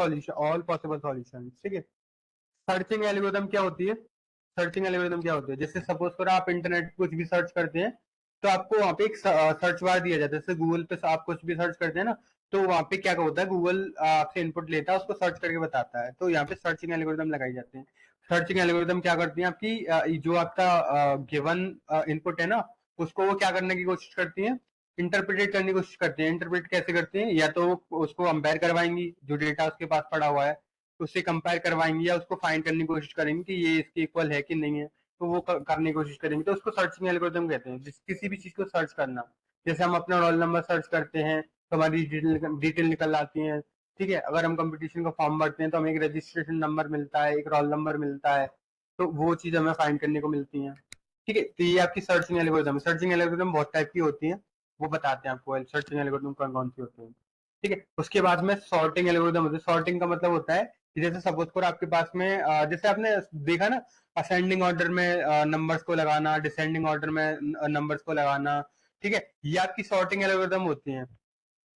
possible solution, ठीक है। सर्चिंग एल्गोरिदम क्या होती है? सर्चिंग एल्गोरिदम क्या होती है? जैसे सपोज करो आप इंटरनेट पे कुछ भी सर्च करते हैं तो आपको वहां पे एक सर्च बार दिया जाता है। जैसे गूगल पे आप कुछ भी सर्च करते हैं ना, तो वहां पे क्या होता है, गूगल आपसे इनपुट लेता है, उसको सर्च करके बताता है। तो यहाँ पे सर्चिंग एल्गोरिदम लगाई जाते हैं। सर्चिंग एल्गोरिदम क्या करती है, आपकी जो आपका गिवन इनपुट है ना, उसको वो क्या करने की कोशिश करती है, इंटरप्रिटेट करने की कोशिश करते हैं। इंटरप्रेट कैसे करते हैं? या तो उसको अंपेयर करवाएंगी, जो डेटा उसके पास पड़ा हुआ है उससे कंपेयर करवाएंगे, या उसको फाइंड करने की कोशिश करेंगे कि ये इसके इक्वल है कि नहीं है, तो वो करने की कोशिश करेंगे। तो उसको सर्चिंग एल्गोरिथम कहते हैं। किसी भी चीज को सर्च करना, जैसे हम अपना रोल नंबर सर्च करते हैं तो हमारी डिटेल निकल आती है, ठीक है। अगर हम कंपटीशन का फॉर्म भरते हैं तो हमें एक रजिस्ट्रेशन नंबर मिलता है, एक रोल नंबर मिलता है, तो वो चीज हमें फाइंड करने को मिलती है, ठीक है। तो ये आपकी सर्चिंग एल्गोरिथम है। सर्चिंग एल्गोरिथम बहुत टाइप की होती है, वो बताते हैं आपको सर्चिंग एल्गोरिथम कौन कौन सी होती है, ठीक है। उसके बाद में सॉर्टिंग एल्गोरिथम होता है। सॉर्टिंग का मतलब होता है कि जैसे सपोज करो आपके पास में जैसे आपने देखा ना, असेंडिंग ऑर्डर में नंबर्स को लगाना, डिसेंडिंग ऑर्डर में नंबर्स को लगाना, ठीक है। ये आपकी सॉर्टिंग एल्गोरिथम होती है।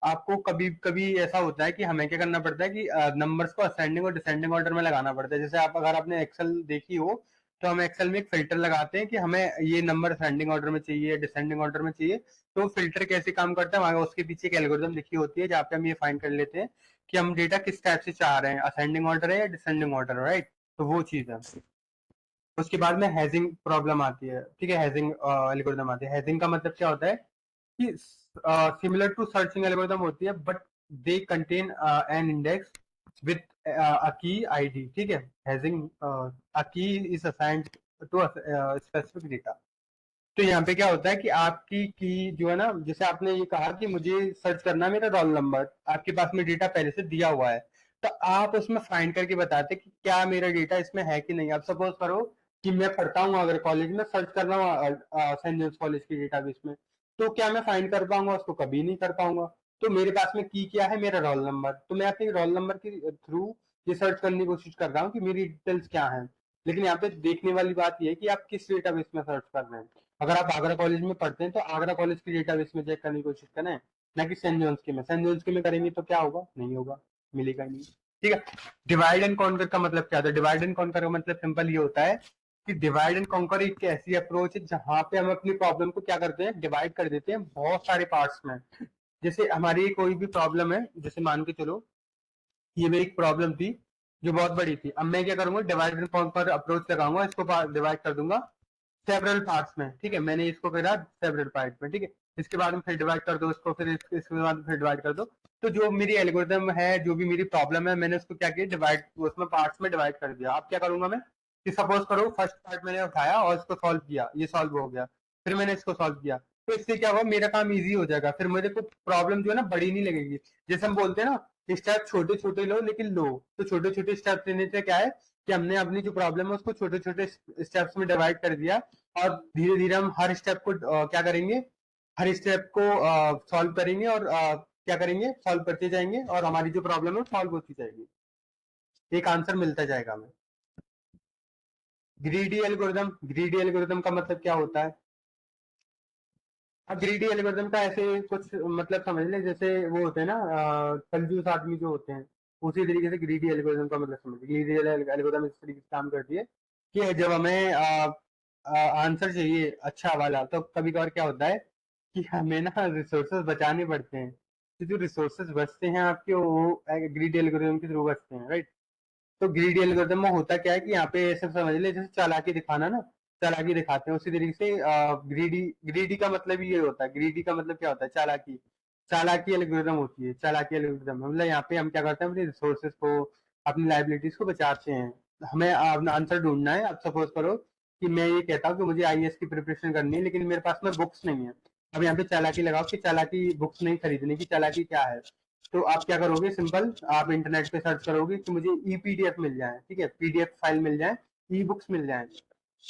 आपको कभी कभी ऐसा होता है कि हमें क्या करना पड़ता है कि नंबर्स को असेंडिंग और डिसेंडिंग ऑर्डर में लगाना पड़ता है। जैसे आप अगर आपने एक्सेल देखी हो तो हम एक्सेल में एक फिल्टर लगाते हैं कि हमें ये नंबर असेंडिंग ऑर्डर में चाहिए, डिसेंडिंग ऑर्डर में चाहिए। तो फिल्टर कैसे काम करता है, वहां उसके पीछे एक एल्गोरिथम लिखी होती है जहाँ पे हम ये फाइंड कर लेते हैं कि हम डेटा किस टाइप से चाह रहे हैं, असेंडिंग ऑर्डर है या डिसेंडिंग ऑर्डर, राइट। तो वो चीज है। उसके बाद में हैजिंग प्रॉब्लम आती है, ठीक है। हैजिंग एल्गोरिथम आती है। हैजिंग का मतलब क्या होता है कि सिमिलर टू सर्चिंग एल्गोरिथम होती है, but they contain an index with a key ID, ठीक है। Hashing a key is assigned to specific data. तो यहाँ पे क्या होता है कि आपकी की जो है ना, जैसे आपने ये कहा कि मुझे सर्च करना है मेरा रोल नंबर, आपके पास में डेटा पहले से दिया हुआ है, तो आप उसमें फाइंड करके बताते कि क्या मेरा डेटा इसमें है कि नहीं। आप सपोज करो कि मैं पढ़ता हूँ अगर कॉलेज में, सर्च कर रहा हूँ सेंट जेम्स कॉलेज की डेटाबेस में, तो क्या मैं फाइंड कर पाऊंगा उसको? कभी नहीं कर पाऊंगा। तो मेरे पास में की क्या है, मेरा रोल नंबर। तो मैं अपने रोल नंबर के थ्रू ये सर्च करने की कोशिश कर रहा हूँ कि मेरी डिटेल्स क्या है। लेकिन यहाँ पे देखने वाली बात यह है कि आप किस डेटाबेस में सर्च कर रहे हैं। अगर आप आगरा कॉलेज में पढ़ते हैं तो आगरा कॉलेज की डेटाबेस में चेक करने की कोशिश करें, ना कि सेंट जॉन्स के में। सेंट जॉन्स के में करेंगे तो क्या होगा? नहीं होगा, मिलेगा ही नहीं, ठीक है। डिवाइड एंड कॉन्कर का मतलब क्या होता है? डिवाइड एंड कॉन्कर का मतलब सिंपल ये होता है कि डिवाइड एंड कॉन्कर एक ऐसी अप्रोच है जहां पे हम अपनी प्रॉब्लम को क्या करते हैं, डिवाइड कर देते हैं बहुत सारे पार्ट्स में। जैसे हमारी कोई भी प्रॉब्लम है, जैसे मान के चलो ये मेरी एक प्रॉब्लम थी जो बहुत बड़ी थी। अब मैं क्या करूंगा, डिवाइड एंड कॉन्कर अप्रोच लगाऊंगा, इसको डिवाइड कर दूंगा सेवरल पार्ट्स में, ठीक है। मैंने इसको करा सेवरल पार्ट में, ठीक है। इसके बाद में फिर डिवाइड कर दो इसको, फिर इसके बाद फिर डिवाइड कर दो। तो जो मेरी एल्गोरिथम है, जो भी मेरी प्रॉब्लम है, मैंने उसको क्या किया, डिवाइड, उसमें पार्ट्स में डिवाइड कर दिया। अब क्या करूंगा मैं कि सपोज करो फर्स्ट पार्ट मैंने उठाया और इसको सॉल्व किया, ये सॉल्व हो गया। फिर मैंने इसको सॉल्व किया, तो इससे क्या हुआ, मेरा काम इजी हो जाएगा। फिर मेरे को प्रॉब्लम जो है ना बड़ी नहीं लगेगी। जैसे हम बोलते हैं ना, स्टेप छोटे छोटे लो लेकिन लो। तो छोटे छोटे स्टेप लेने से क्या है कि हमने अपनी जो प्रॉब्लम है उसको छोटे छोटे स्टेप्स में डिवाइड कर दिया, और धीरे धीरे हम हर स्टेप को क्या करेंगे, हर स्टेप को सॉल्व करेंगे, और क्या करेंगे, सॉल्व करते जाएंगे, और हमारी जो प्रॉब्लम है सॉल्व होती जाएगी, एक आंसर मिलता जाएगा हमें। ग्रीडी एल्गोरिदम का मतलब क्या होता है? अब ग्रीडी एल्गोरिदम का ऐसे कुछ मतलब समझ लें, जैसे वो होते हैं ना कंजूस आदमी जो होते हैं, उसी तरीके से ग्रीडी एल्गोरिदम का मतलब समझ। ग्रीडी एल्गोरिदम इस तरीके से काम करती है कि जब हमें आंसर चाहिए अच्छा वाला, तो कभी कभार क्या होता है कि हमें ना रिसोर्सेज बचाने पड़ते हैं। तो जो रिसोर्सेज बचते हैं आपके, वो ग्रीडी एल्गोरिदम के थ्रू बचते हैं, राइट। तो ग्रीडी एल्गोरिदम में होता क्या है कि यहाँ पे ऐसे समझ ले, जैसे चालाकी दिखाना ना, चालाकी दिखाते हैं। उसी तरीके से ग्रीडी ग्रीडी का मतलब ये होता है, ग्रीडी का मतलब क्या होता है, चालाकी। चालाकी एल्गोरिदम होती है, चालाकी एल्गोरिदम मतलब यहाँ पे हम क्या करते हैं, अपनी रिसोर्सेज को, अपनी लाइबिलिटीज को बचाते हैं। हमें अपना आंसर ढूंढना है। अब सपोज करो कि मैं ये कहता हूँ कि मुझे आईएएस की प्रिपरेशन करनी है, लेकिन मेरे पास में बुक्स नहीं है। अब यहाँ पे चालाकी लगाओ कि चालाकी बुक्स नहीं खरीदने की चालाकी क्या है। तो आप क्या करोगे, सिंपल आप इंटरनेट पे सर्च करोगे कि मुझे ई पीडीएफ मिल जाए, ठीक है, पीडीएफ फाइल मिल जाए, ई बुक्स मिल जाए,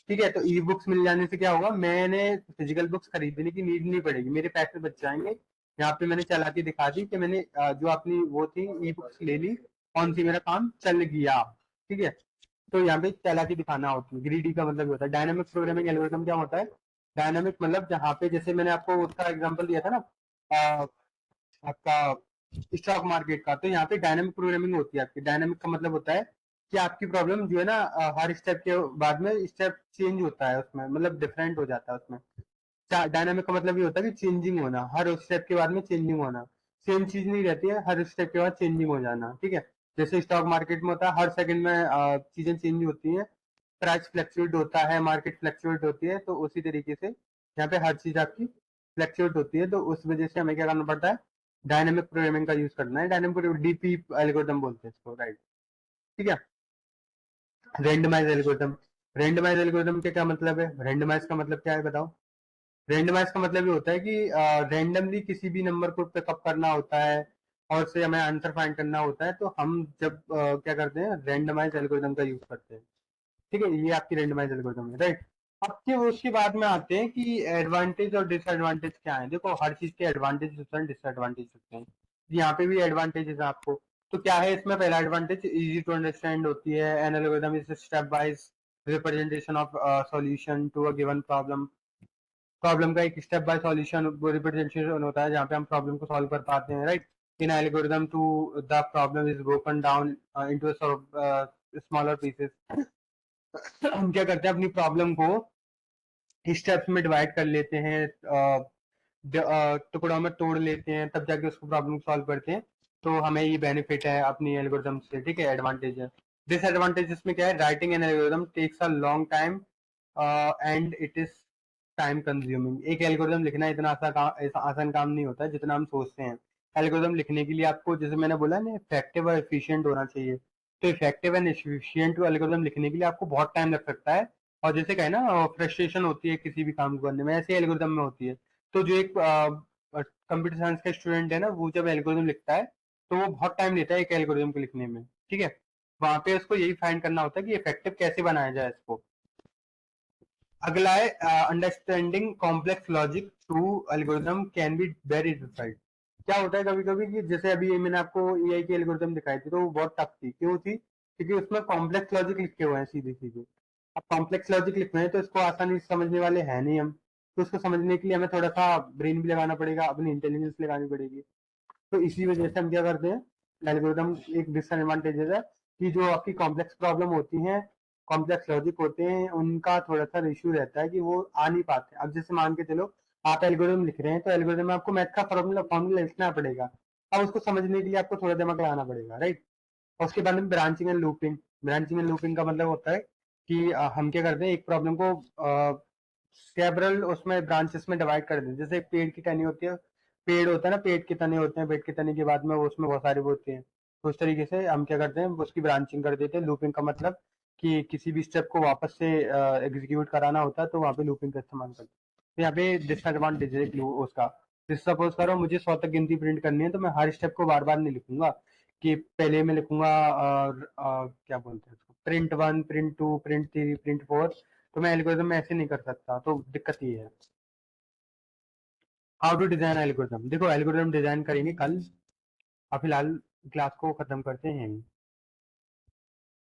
ठीक है। तो ई बुक्स मिल जाने से क्या होगा, मैंने फिजिकल बुक्स खरीदने की नीड नहीं पड़ेगी, मेरे पैसे बच जाएंगे। यहाँ पे मैंने चालाकी दिखा दी कि मैंने जो अपनी वो थी ई बुक्स ले ली, कौन सी, मेरा काम चल गया, ठीक है। तो यहाँ पे चालाकी दिखाना होती है। ग्रीडी का मतलब होता है। डायनामिक प्रोग्रामिंग एल्गोरिथम क्या होता है, डायनामिक मतलब जहाँ पे, जैसे मैंने आपको उसका एग्जांपल दिया था ना, आपका स्टॉक मार्केट का, तो यहाँ पे डायनामिक प्रोग्रामिंग होती है आपकी। डायनामिक का मतलब होता है कि आपकी प्रॉब्लम जो है ना, हर स्टेप के बाद में स्टेप चेंज होता है उसमें, मतलब डिफरेंट हो जाता है उसमें। डायनामिक का मतलब ये होता है कि चेंजिंग होना, हर स्टेप के बाद में चेंजिंग होना, सेम चीज नहीं रहती है, हर स्टेप के बाद चेंजिंग हो जाना, ठीक है। जैसे स्टॉक मार्केट में होता है, हर सेकंड में चीजें चेंज होती हैं, प्राइस फ्लक्चुएट होता है, मार्केट फ्लक्चुएट होती है, तो उसी तरीके से यहाँ पे हर चीज आपकी फ्लक्चुएट होती है। तो उस वजह से हमें क्या करना पड़ता है, डायनेमिक प्रोग्रामिंग का यूज करना है। डायनेमिक डीपी एल्गोरिथम बोलते हैं इसको, राइट, ठीक है। रेंडमाइज एल्गोरिथम, रेंडमाइज एल्गोरिथम के क्या मतलब है, रेंडमाइज का मतलब क्या है बताओ। रेंडमाइज का मतलब ये होता है कि रेंडमली किसी भी नंबर को पिकअप करना होता है और उससे हमें आंसर फाइंड करना होता है। तो हम जब क्या करते हैं, रेंडमाइज एल्गोरिथम का यूज करते हैं, ठीक है। ये आपकी रेंडमाइज एल्गोरिथम है, राइट। अब के उसके बाद में आते हैं कि एडवांटेज और डिसएडवांटेज क्या है। देखो, हर चीज के एडवांटेज होते हैं, डिसएडवांटेज होते हैं। यहाँ पे भी एडवांटेजेस है आपको। तो क्या है इसमें, पहला एडवांटेज, इजी टू अंडरस्टैंड होती है। An algorithm is step wise representation of solution to a given problem. Problem का एक स्टेप बाय सॉल्यूशन रिप्रेजेंटेशन होता है, जहाँ पे हम प्रॉब्लम को सॉल्व कर पाते हैं, right. In algorithm to the problem is broken down into smaller pieces. हम क्या करते हैं, अपनी प्रॉब्लम को स्टेप्स में डिवाइड कर लेते हैं, टुकड़ों में तोड़ लेते हैं, तब जाके उसको प्रॉब्लम सॉल्व करते हैं। तो हमें ये बेनिफिट है अपनी एल्गोरिथम से, ठीक है, एडवांटेज है। डिसएडवांटेज इसमें क्या है, writing an algorithm takes a long time and it is time consuming. एक एल्गोरिथम लिखना इतना आसान काम नहीं होता जितना हम सोचते हैं। एल्गोरिथम लिखने के लिए आपको, जैसे मैंने बोला ना, इफेक्टिव और एफिशिएंट होना चाहिए। तो इफेक्टिव एंड एफिशिएंट एल्गोरिथम लिखने के लिए आपको बहुत टाइम लग सकता है। और जैसे कहे ना, फ्रस्ट्रेशन होती है किसी भी काम को करने में, ऐसे एल्गोरिदम में होती है। तो जो एक कंप्यूटर साइंस का स्टूडेंट है ना, वो जब एल्गोरिदम लिखता है तो वो बहुत टाइम लेता है एक एल्गोरिदम को लिखने में, ठीक है। वहां पे उसको यही फाइंड करना होता है कि इफेक्टिव कैसे बनाया जाए इसको। अगला है understanding complex logic through algorithm can be very difficult. क्या होता है कभी कभी कि जैसे अभी मैंने आपको एआई की एल्गोरिदम दिखाई थी, तो वो बहुत टफ थी। क्यों थी, क्योंकि उसमें कॉम्प्लेक्स लॉजिक लिखे हुए हैं सीधे सीधे। अब कॉम्प्लेक्स लॉजिक लिख रहे हैं तो इसको आसानी से समझने वाले हैं नहीं हम। तो उसको समझने के लिए हमें थोड़ा सा ब्रेन भी लगाना पड़ेगा, अपनी इंटेलिजेंस लगानी पड़ेगी। तो इसी वजह से हम क्या करते हैं, एल्गोरिदम एक डिसएडवांटेजेस है कि जो आपकी कॉम्प्लेक्स प्रॉब्लम होती हैं, कॉम्प्लेक्स लॉजिक होते हैं, उनका थोड़ा सा इशू रहता है कि वो आ नहीं पाते। अब जैसे मान के चलो, आप एल्गोरिदम लिख रहे हैं, तो एल्गोरिदम में आपको मैथ का फॉर्मूला फॉर्मूला लिखना पड़ेगा। अब उसको समझने के लिए आपको थोड़ा दिमाग लगाना पड़ेगा, राइट। और उसके बाद में branching and looping. Branching and looping का मतलब होता है कि हम क्या करते हैं, एक प्रॉब्लम को सेवरल उसमें ब्रांचेस में डिवाइड कर देते हैं। जैसे एक पेड़ की टहनी होती है, पेड़ होता है ना, पेड़ के तने होते हैं, पेड़ के तने के बाद में उसमें बहुत सारे वो होते हैं। तो उस तरीके से हम क्या करते हैं, उसकी ब्रांचिंग कर देते हैं। लूपिंग का मतलब कि किसी भी स्टेप को वापस से एग्जीक्यूट कराना होता है, तो वहाँ पे लूपिंग का इस्तेमाल करते हैं। तो यहाँ पे डिसएडवांटेज है उसका। जैसे सपोज करो मुझे 100 तक गिनती प्रिंट करनी है, तो मैं हर स्टेप को बार बार नहीं लिखूंगा कि पहले मैं लिखूंगा क्या बोलते हैं उसको, प्रिंट 1, प्रिंट 2, प्रिंट 3, प्रिंट 4। तो मैं एल्गोरिथम में ऐसे नहीं कर सकता, तो दिक्कत ये है। हाउ टू डिजाइन एल्गोरिथम, देखो एल्गोरिथम डिजाइन करेंगे कल। अब फिलहाल क्लास को खत्म करते हैं।